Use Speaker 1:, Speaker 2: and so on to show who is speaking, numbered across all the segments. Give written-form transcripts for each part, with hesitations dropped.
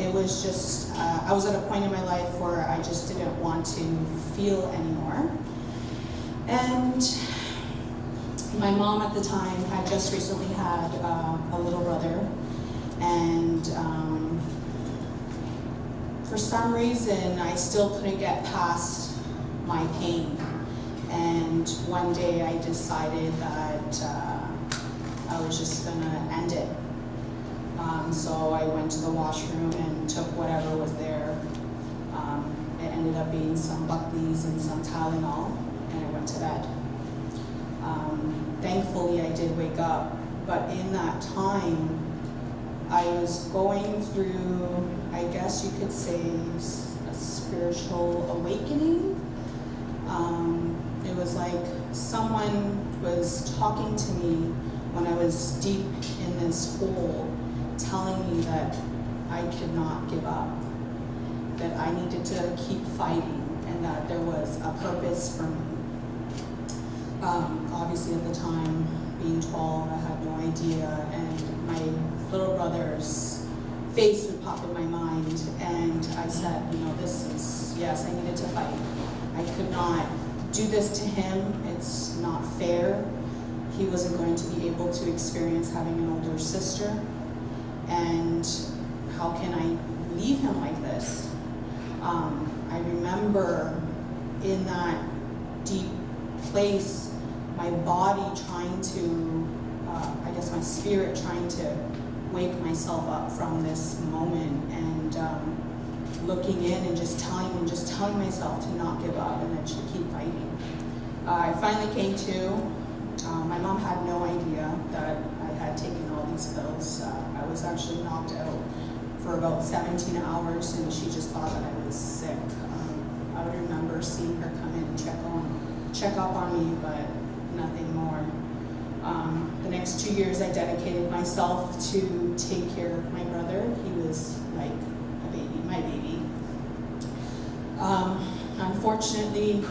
Speaker 1: it was just, I was at a point in my life where I just didn't want to feel anymore. And my mom at the time had just recently had a little brother, and for some reason I still couldn't get past my pain. And one day I decided that I was just gonna end it. So I went to the washroom and took whatever was there. It ended up being some Buckley's and some Tylenol, and I went to bed. Thankfully I did wake up, but in that time I was going through, I guess you could say, a spiritual awakening. It was like someone was talking to me when I was deep in this hole, telling me that I could not give up, that I needed to keep fighting, and that there was a purpose for me. Obviously at the time, being 12, I had no idea, and my little brother's face would pop in my mind, and I said, yes, I needed to fight. I could not do this to him. It's not fair. He wasn't going to be able to experience having an older sister, and how can I leave him like this? I remember in that deep place, my body trying to, my spirit trying to wake myself up from this moment, and looking in and just telling myself to not give up and that to keep fighting. I finally came to. My mom had no idea that I had taken all these pills. I was actually knocked out for about 17 hours, and she just thought that I was sick. I would remember seeing her come in and check up on me, but nothing more. The next 2 years I dedicated myself to take care of my brother. He was like a baby, my baby. Unfortunately,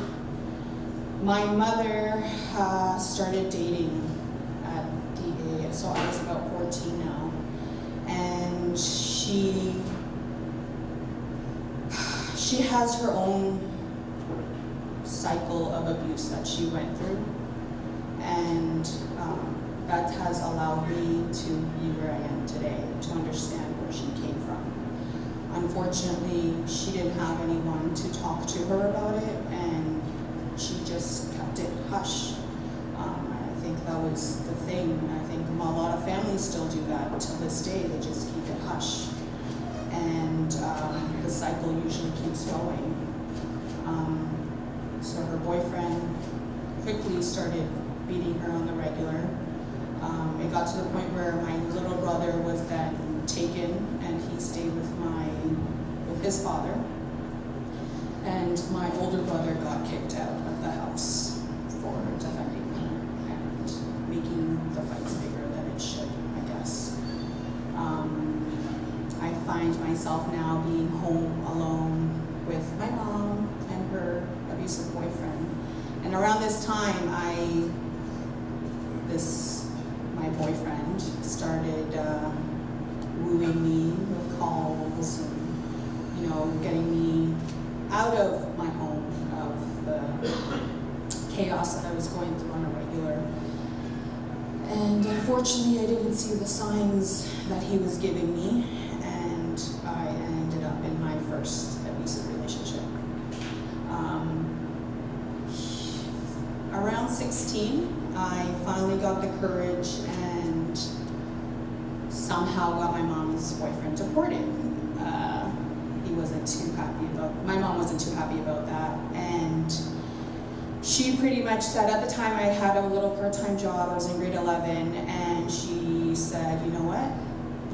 Speaker 1: my mother started dating at the age, so I was about 14 now, and she has her own cycle of abuse that she went through, and that has allowed me to be where I am today, to understand where she came from. Unfortunately, she didn't have anyone to talk to her about it, and she just kept it hush. I think that was the thing. I think a lot of families still do that to this day. They just keep it hush, and the cycle usually keeps going. So her boyfriend quickly started beating her on the regular. It got to the point where my little brother was then taken, and he stayed with his father, and my older brother got kicked out of the house for defending her and making the fights bigger than it should, I guess. I find myself now being home alone with my mom and her abusive boyfriend. And around this time, my boyfriend started wooing me with calls and, getting me out of my home, of the chaos that I was going through on a regular. And unfortunately, I didn't see the signs that he was giving me, and I ended up in my first abusive relationship. Around 16, I finally got the courage and somehow got my mom's boyfriend deported. My mom wasn't too happy about that, and she pretty much said, at the time I had a little part-time job, I was in grade 11, and she said, you know what,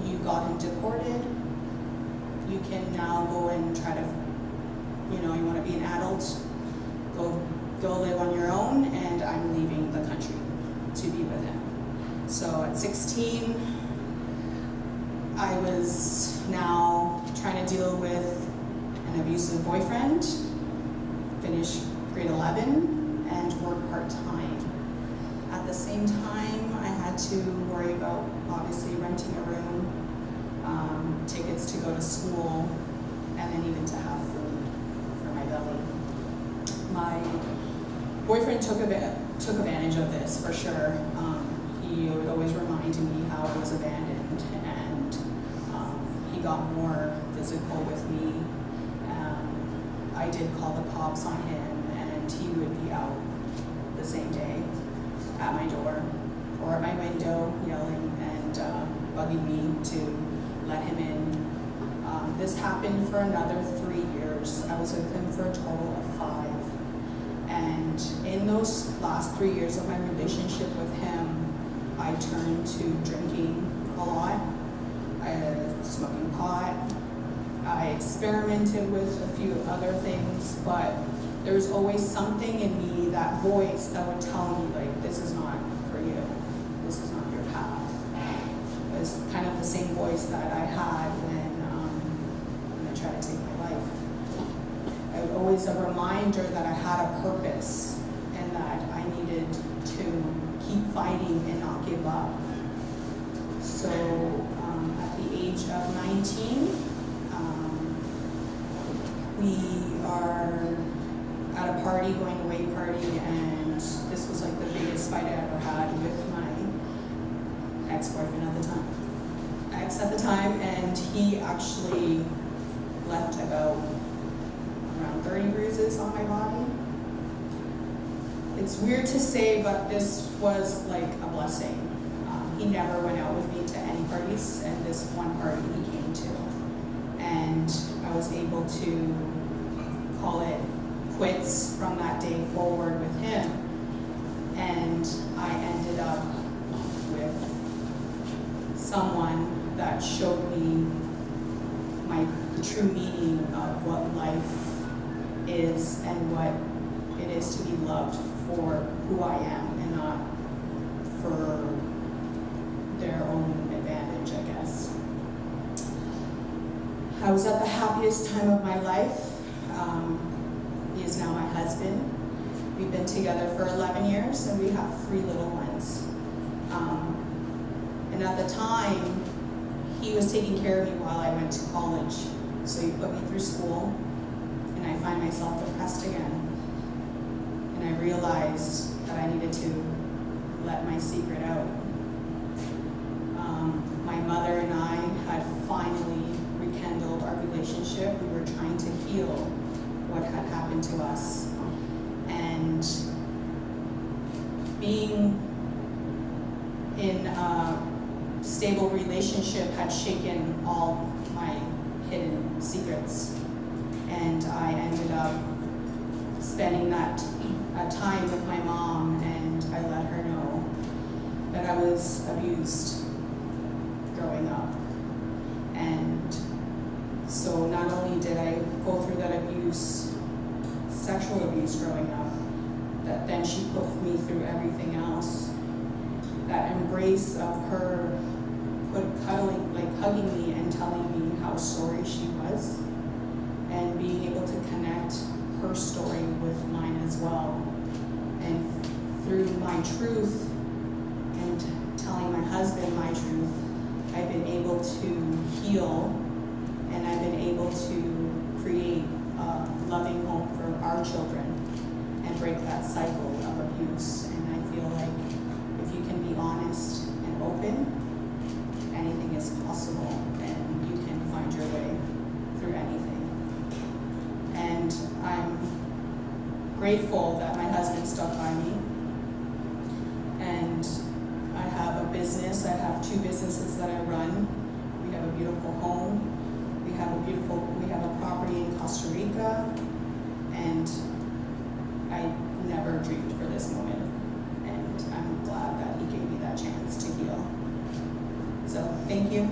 Speaker 1: you got him deported, you can now go and try to, you want to be an adult, go live on your own, and I'm leaving the country to be with him. So at 16, I was now trying to deal with an abusive boyfriend, finish grade 11, and work part-time. At the same time, I had to worry about obviously renting a room, tickets to go to school, and then even to have food for my belly. My boyfriend took advantage of this for sure. He would always remind me how I was abandoned, and he got more physical with me. I did call the cops on him, and he would be out the same day at my door or at my window yelling and bugging me to let him in. This happened for another 3 years. I was with him for a total of 5. And in those last 3 years of my relationship with him, I turned to drinking a lot, smoking pot. I experimented with a few other things, but there was always something in me, that voice that would tell me, like, this is not for you. This is not your path. It was kind of the same voice that I had when I tried to take my life. It was always a reminder that I had a purpose and that I needed to keep fighting and not give up. So at the age of 19, we are at a party, going away party, and this was like the biggest fight I ever had with my ex-boyfriend at the time, and he actually left about around 30 bruises on my body. It's weird to say, but this was like a blessing. He never went out with me to any parties, and this one party he came to. And I was able to call it quits from that day forward with him. And I ended up with someone that showed me the true meaning of what life is and what it is to be loved for who I am and not for their own advantage, I guess. I was at the happiest time of my life. He is now my husband. We've been together for 11 years and we have 3 little ones. And at the time, he was taking care of me while I went to college. So he put me through school, and I find myself depressed again. And I realized that I needed to let my secret out. My mother and I had finally rekindled our relationship. We were trying to heal what had happened to us. And being in a stable relationship had shaken all my hidden secrets. And I ended up spending that time with my mom, and I let her know that I was abused growing up. And so not only did I go through that abuse, sexual abuse growing up, that then she put me through everything else. That embrace of her hugging me and telling me how sorry she was, and being able to connect her story with mine as well. And through my truth and telling my husband my truth, I've been able to heal, and I've been able to create a loving home for our children and break that cycle of abuse. And I feel like if you can be honest and open, anything is possible, and you can find your way through anything. And I'm grateful that my husband stuck by me. And I have a business. I have 2 businesses that I run. We have a beautiful home. We have a property in Costa Rica, and I never dreamed for this moment. And I'm glad that he gave me that chance to heal. So, thank you.